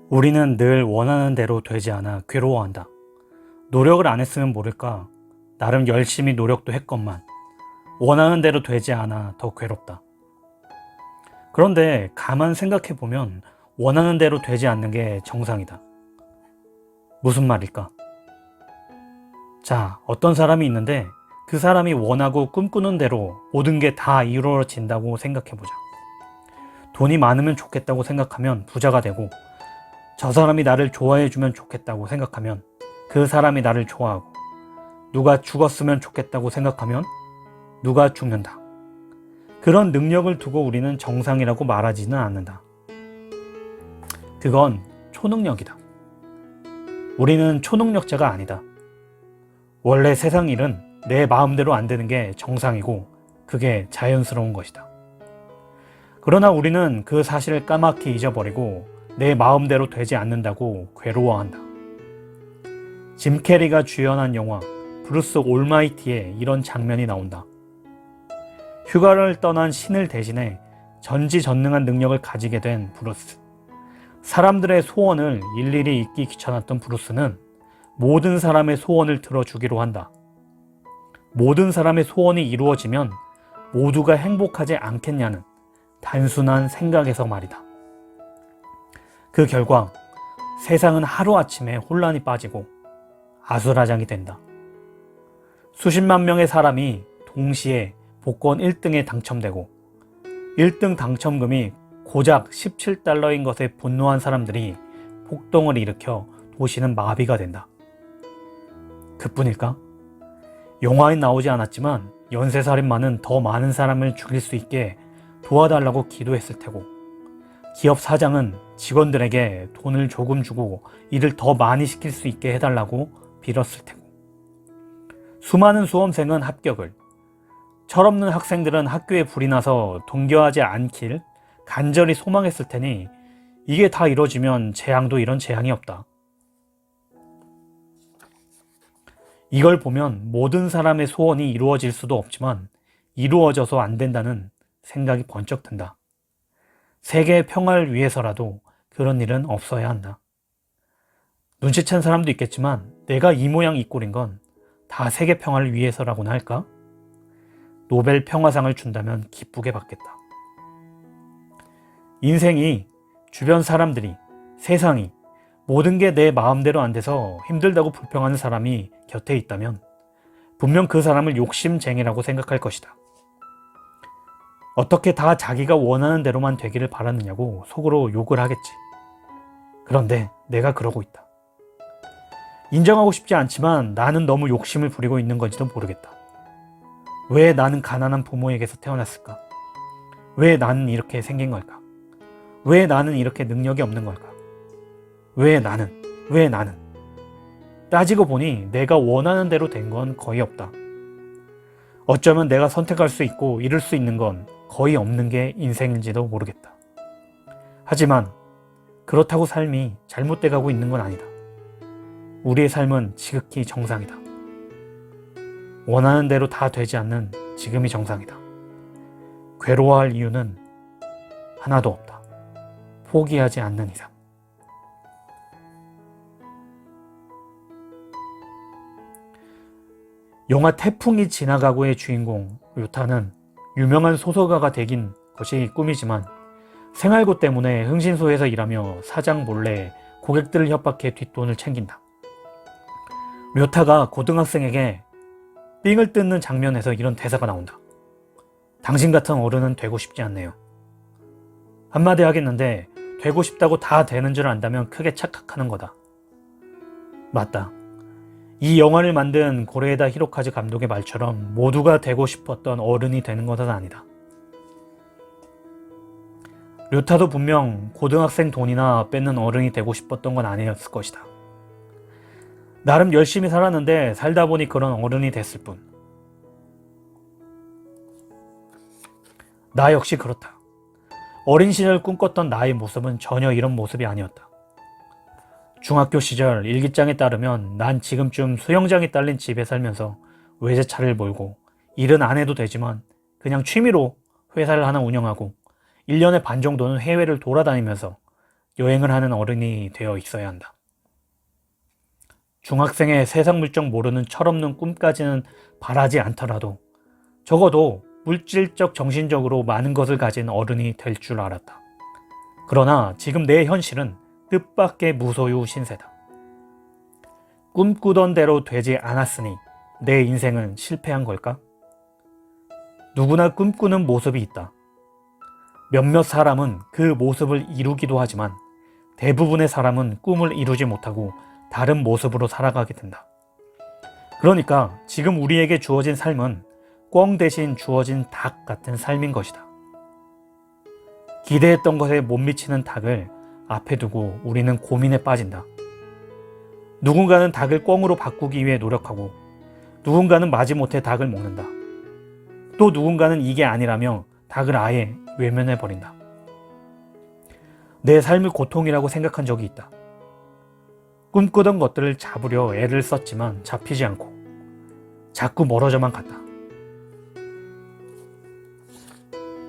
우리는 늘 원하는 대로 되지 않아 괴로워한다. 노력을 안 했으면 모를까 나름 열심히 노력도 했건만 원하는 대로 되지 않아 더 괴롭다. 그런데 가만 생각해보면 원하는 대로 되지 않는 게 정상이다. 무슨 말일까? 자, 어떤 사람이 있는데 그 사람이 원하고 꿈꾸는 대로 모든 게 다 이루어진다고 생각해보자. 돈이 많으면 좋겠다고 생각하면 부자가 되고, 저 사람이 나를 좋아해주면 좋겠다고 생각하면 그 사람이 나를 좋아하고, 누가 죽었으면 좋겠다고 생각하면 누가 죽는다. 그런 능력을 두고 우리는 정상이라고 말하지는 않는다. 그건 초능력이다. 우리는 초능력자가 아니다. 원래 세상 일은 내 마음대로 안 되는 게 정상이고 그게 자연스러운 것이다. 그러나 우리는 그 사실을 까맣게 잊어버리고 내 마음대로 되지 않는다고 괴로워한다. 짐 캐리가 주연한 영화 브루스 올마이티에 이런 장면이 나온다. 휴가를 떠난 신을 대신해 전지전능한 능력을 가지게 된 브루스. 사람들의 소원을 일일이 읽기 귀찮았던 브루스는 모든 사람의 소원을 들어주기로 한다. 모든 사람의 소원이 이루어지면 모두가 행복하지 않겠냐는 단순한 생각에서 말이다. 그 결과 세상은 하루아침에 혼란이 빠지고 아수라장이 된다. 수십만 명의 사람이 동시에 복권 1등에 당첨되고 1등 당첨금이 고작 17달러인 것에 분노한 사람들이 폭동을 일으켜 도시는 마비가 된다. 그뿐일까? 영화에 나오지 않았지만 연쇄살인마는 더 많은 사람을 죽일 수 있게 도와달라고 기도했을 테고, 기업 사장은 직원들에게 돈을 조금 주고 일을 더 많이 시킬 수 있게 해달라고 빌었을 테고, 수많은 수험생은 합격을, 철없는 학생들은 학교에 불이 나서 동교하지 않길 간절히 소망했을 테니 이게 다 이루어지면 재앙도 이런 재앙이 없다. 이걸 보면 모든 사람의 소원이 이루어질 수도 없지만 이루어져서 안 된다는 생각이 번쩍 든다. 세계의 평화를 위해서라도 그런 일은 없어야 한다. 눈치챈 사람도 있겠지만 내가 이 모양 이 꼴인 건 다 세계 평화를 위해서라고나 할까? 노벨 평화상을 준다면 기쁘게 받겠다. 인생이, 주변 사람들이, 세상이 모든 게 내 마음대로 안 돼서 힘들다고 불평하는 사람이 곁에 있다면 분명 그 사람을 욕심쟁이라고 생각할 것이다. 어떻게 다 자기가 원하는 대로만 되기를 바라느냐고 속으로 욕을 하겠지. 그런데 내가 그러고 있다. 인정하고 싶지 않지만 나는 너무 욕심을 부리고 있는 건지도 모르겠다. 왜 나는 가난한 부모에게서 태어났을까? 왜 나는 이렇게 생긴 걸까? 왜 나는 이렇게 능력이 없는 걸까? 왜 나는? 따지고 보니 내가 원하는 대로 된 건 거의 없다. 어쩌면 내가 선택할 수 있고 이룰 수 있는 건 거의 없는 게 인생인지도 모르겠다. 하지만 그렇다고 삶이 잘못돼 가고 있는 건 아니다. 우리의 삶은 지극히 정상이다. 원하는 대로 다 되지 않는 지금이 정상이다. 괴로워할 이유는 하나도 없다. 포기하지 않는 이상. 영화 태풍이 지나가고의 주인공 료타는 유명한 소설가가 되긴 것이 꿈이지만 생활고 때문에 흥신소에서 일하며 사장 몰래 고객들을 협박해 뒷돈을 챙긴다. 료타가 고등학생에게 삥을 뜯는 장면에서 이런 대사가 나온다. 당신 같은 어른은 되고 싶지 않네요. 한마디 하겠는데 되고 싶다고 다 되는 줄 안다면 크게 착각하는 거다. 맞다. 이 영화를 만든 고레에다 히로카즈 감독의 말처럼 모두가 되고 싶었던 어른이 되는 것은 아니다. 료타도 분명 고등학생 돈이나 뺏는 어른이 되고 싶었던 건 아니었을 것이다. 나름 열심히 살았는데 살다 보니 그런 어른이 됐을 뿐. 나 역시 그렇다. 어린 시절 꿈꿨던 나의 모습은 전혀 이런 모습이 아니었다. 중학교 시절 일기장에 따르면 난 지금쯤 수영장이 딸린 집에 살면서 외제차를 몰고 일은 안 해도 되지만 그냥 취미로 회사를 하나 운영하고 1년에 반 정도는 해외를 돌아다니면서 여행을 하는 어른이 되어 있어야 한다. 중학생의 세상 물정 모르는 철없는 꿈까지는 바라지 않더라도 적어도 물질적 정신적으로 많은 것을 가진 어른이 될 줄 알았다. 그러나 지금 내 현실은 뜻밖의 무소유 신세다. 꿈꾸던 대로 되지 않았으니 내 인생은 실패한 걸까? 누구나 꿈꾸는 모습이 있다. 몇몇 사람은 그 모습을 이루기도 하지만 대부분의 사람은 꿈을 이루지 못하고 다른 모습으로 살아가게 된다. 그러니까 지금 우리에게 주어진 삶은 꿩 대신 주어진 닭 같은 삶인 것이다. 기대했던 것에 못 미치는 닭을 앞에 두고 우리는 고민에 빠진다. 누군가는 닭을 꿩으로 바꾸기 위해 노력하고 누군가는 마지못해 닭을 먹는다. 또 누군가는 이게 아니라며 닭을 아예 외면해버린다. 내 삶을 고통이라고 생각한 적이 있다. 꿈꾸던 것들을 잡으려 애를 썼지만 잡히지 않고 자꾸 멀어져만 갔다.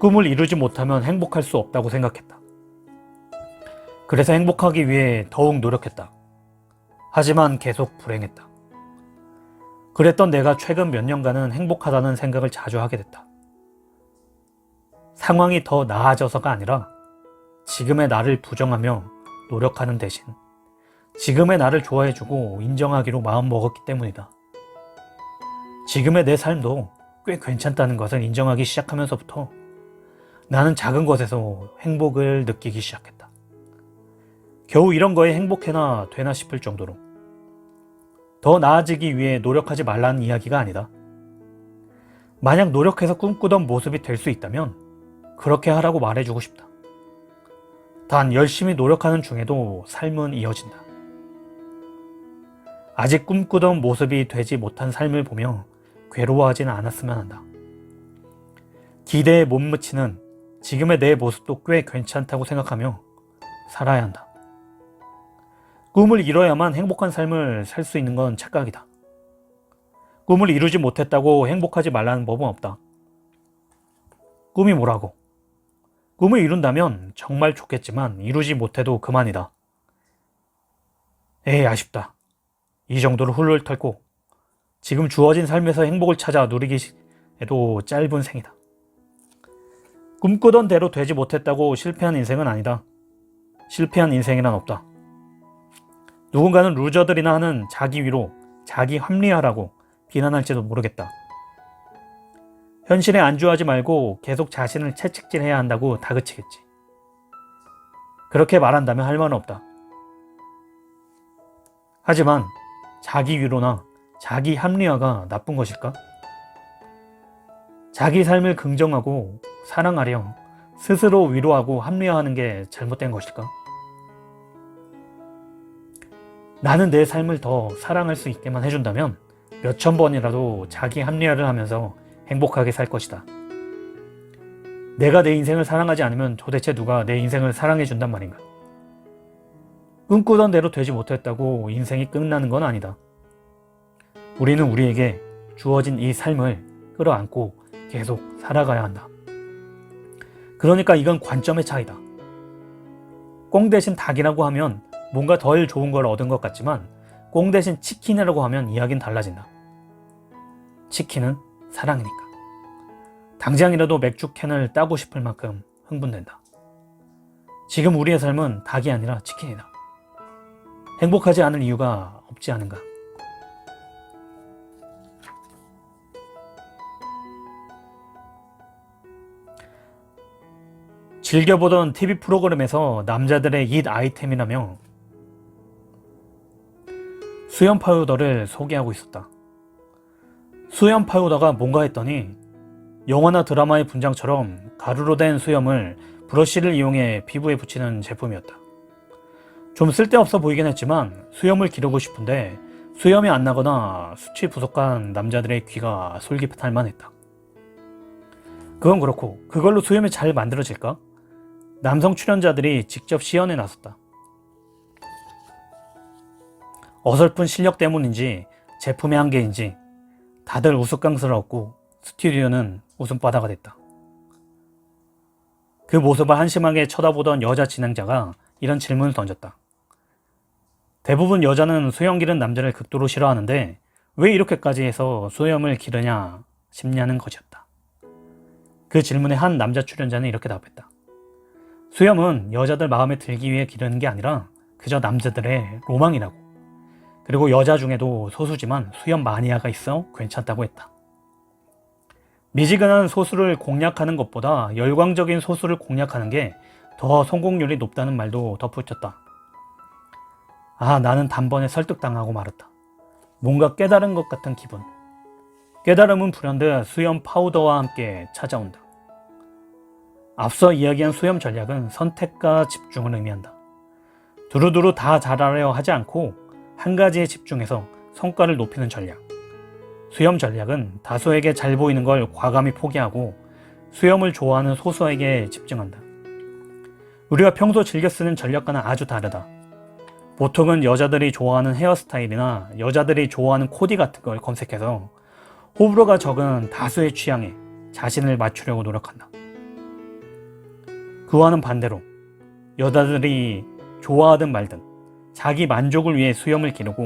꿈을 이루지 못하면 행복할 수 없다고 생각했다. 그래서 행복하기 위해 더욱 노력했다. 하지만 계속 불행했다. 그랬던 내가 최근 몇 년간은 행복하다는 생각을 자주 하게 됐다. 상황이 더 나아져서가 아니라 지금의 나를 부정하며 노력하는 대신 지금의 나를 좋아해주고 인정하기로 마음먹었기 때문이다. 지금의 내 삶도 꽤 괜찮다는 것을 인정하기 시작하면서부터 나는 작은 것에서 행복을 느끼기 시작했다. 겨우 이런 거에 행복해나 되나 싶을 정도로. 더 나아지기 위해 노력하지 말라는 이야기가 아니다. 만약 노력해서 꿈꾸던 모습이 될 수 있다면 그렇게 하라고 말해주고 싶다. 단 열심히 노력하는 중에도 삶은 이어진다. 아직 꿈꾸던 모습이 되지 못한 삶을 보며 괴로워하지는 않았으면 한다. 기대에 못 미치는 지금의 내 모습도 꽤 괜찮다고 생각하며 살아야 한다. 꿈을 이뤄야만 행복한 삶을 살 수 있는 건 착각이다. 꿈을 이루지 못했다고 행복하지 말라는 법은 없다. 꿈이 뭐라고? 꿈을 이룬다면 정말 좋겠지만 이루지 못해도 그만이다. 에이, 아쉽다. 이 정도로 훌훌 털고 지금 주어진 삶에서 행복을 찾아 누리기에도 짧은 생이다. 꿈꾸던 대로 되지 못했다고 실패한 인생은 아니다. 실패한 인생이란 없다. 누군가는 루저들이나 하는 자기 위로, 자기 합리화라고 비난할지도 모르겠다. 현실에 안주하지 말고 계속 자신을 채찍질해야 한다고 다그치겠지. 그렇게 말한다면 할 말은 없다. 하지만 자기 위로나 자기 합리화가 나쁜 것일까? 자기 삶을 긍정하고 사랑하려 스스로 위로하고 합리화하는 게 잘못된 것일까? 나는 내 삶을 더 사랑할 수 있게만 해준다면 몇천 번이라도 자기 합리화를 하면서 행복하게 살 것이다. 내가 내 인생을 사랑하지 않으면 도대체 누가 내 인생을 사랑해준단 말인가? 꿈꾸던 대로 되지 못했다고 인생이 끝나는 건 아니다. 우리는 우리에게 주어진 이 삶을 끌어안고 계속 살아가야 한다. 그러니까 이건 관점의 차이다. 꽁 대신 닭이라고 하면 뭔가 덜 좋은 걸 얻은 것 같지만 꽁 대신 치킨이라고 하면 이야기는 달라진다. 치킨은 사랑이니까. 당장이라도 맥주 캔을 따고 싶을 만큼 흥분된다. 지금 우리의 삶은 닭이 아니라 치킨이다. 행복하지 않을 이유가 없지 않은가. 즐겨보던 TV 프로그램에서 남자들의 잇 아이템이라며 수염 파우더를 소개하고 있었다. 수염 파우더가 뭔가 했더니 영화나 드라마의 분장처럼 가루로 된 수염을 브러쉬를 이용해 피부에 붙이는 제품이었다. 좀 쓸데없어 보이긴 했지만 수염을 기르고 싶은데 수염이 안 나거나 수치 부족한 남자들의 귀가 솔깃할 만했다. 그건 그렇고 그걸로 수염이 잘 만들어질까? 남성 출연자들이 직접 시연에 나섰다. 어설픈 실력 때문인지 제품의 한계인지 다들 우스꽝스러웠고 스튜디오는 웃음바다가 됐다. 그 모습을 한심하게 쳐다보던 여자 진행자가 이런 질문을 던졌다. 대부분 여자는 수염 기른 남자를 극도로 싫어하는데 왜 이렇게까지 해서 수염을 기르냐 싶냐는 것이었다. 그 질문에 한 남자 출연자는 이렇게 답했다. 수염은 여자들 마음에 들기 위해 기르는 게 아니라 그저 남자들의 로망이라고. 그리고 여자 중에도 소수지만 수염 마니아가 있어 괜찮다고 했다. 미지근한 소수를 공략하는 것보다 열광적인 소수를 공략하는 게 더 성공률이 높다는 말도 덧붙였다. 나는 단번에 설득당하고 말았다. 뭔가 깨달은 것 같은 기분. 깨달음은 불현듯 수염 파우더와 함께 찾아온다. 앞서 이야기한 수염 전략은 선택과 집중을 의미한다. 두루두루 다 잘하려 하지 않고 한 가지에 집중해서 성과를 높이는 전략. 수염 전략은 다수에게 잘 보이는 걸 과감히 포기하고 수염을 좋아하는 소수에게 집중한다. 우리가 평소 즐겨 쓰는 전략과는 아주 다르다. 보통은 여자들이 좋아하는 헤어스타일이나 여자들이 좋아하는 코디 같은 걸 검색해서 호불호가 적은 다수의 취향에 자신을 맞추려고 노력한다. 그와는 반대로 여자들이 좋아하든 말든 자기 만족을 위해 수염을 기르고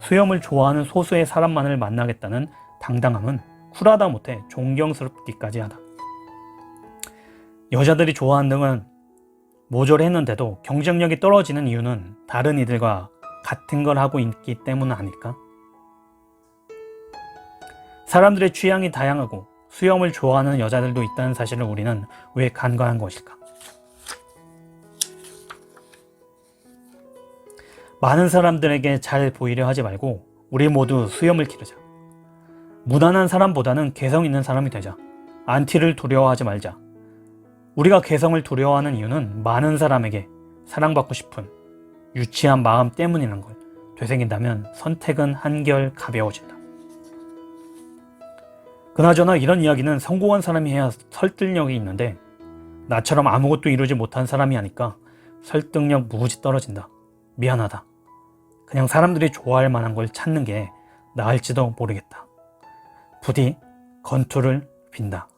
수염을 좋아하는 소수의 사람만을 만나겠다는 당당함은 쿨하다 못해 존경스럽기까지 하다. 여자들이 좋아하는 등은 모조리했는데도 경쟁력이 떨어지는 이유는 다른 이들과 같은 걸 하고 있기 때문 아닐까? 사람들의 취향이 다양하고 수염을 좋아하는 여자들도 있다는 사실을 우리는 왜 간과한 것일까? 많은 사람들에게 잘 보이려 하지 말고 우리 모두 수염을 기르자. 무난한 사람보다는 개성 있는 사람이 되자. 안티를 두려워하지 말자. 우리가 개성을 두려워하는 이유는 많은 사람에게 사랑받고 싶은 유치한 마음 때문이라는 걸 되새긴다면 선택은 한결 가벼워진다. 그나저나 이런 이야기는 성공한 사람이 해야 설득력이 있는데 나처럼 아무것도 이루지 못한 사람이 하니까 설득력 무지 떨어진다. 미안하다. 그냥 사람들이 좋아할 만한 걸 찾는 게 나을지도 모르겠다. 부디 건투를 빈다.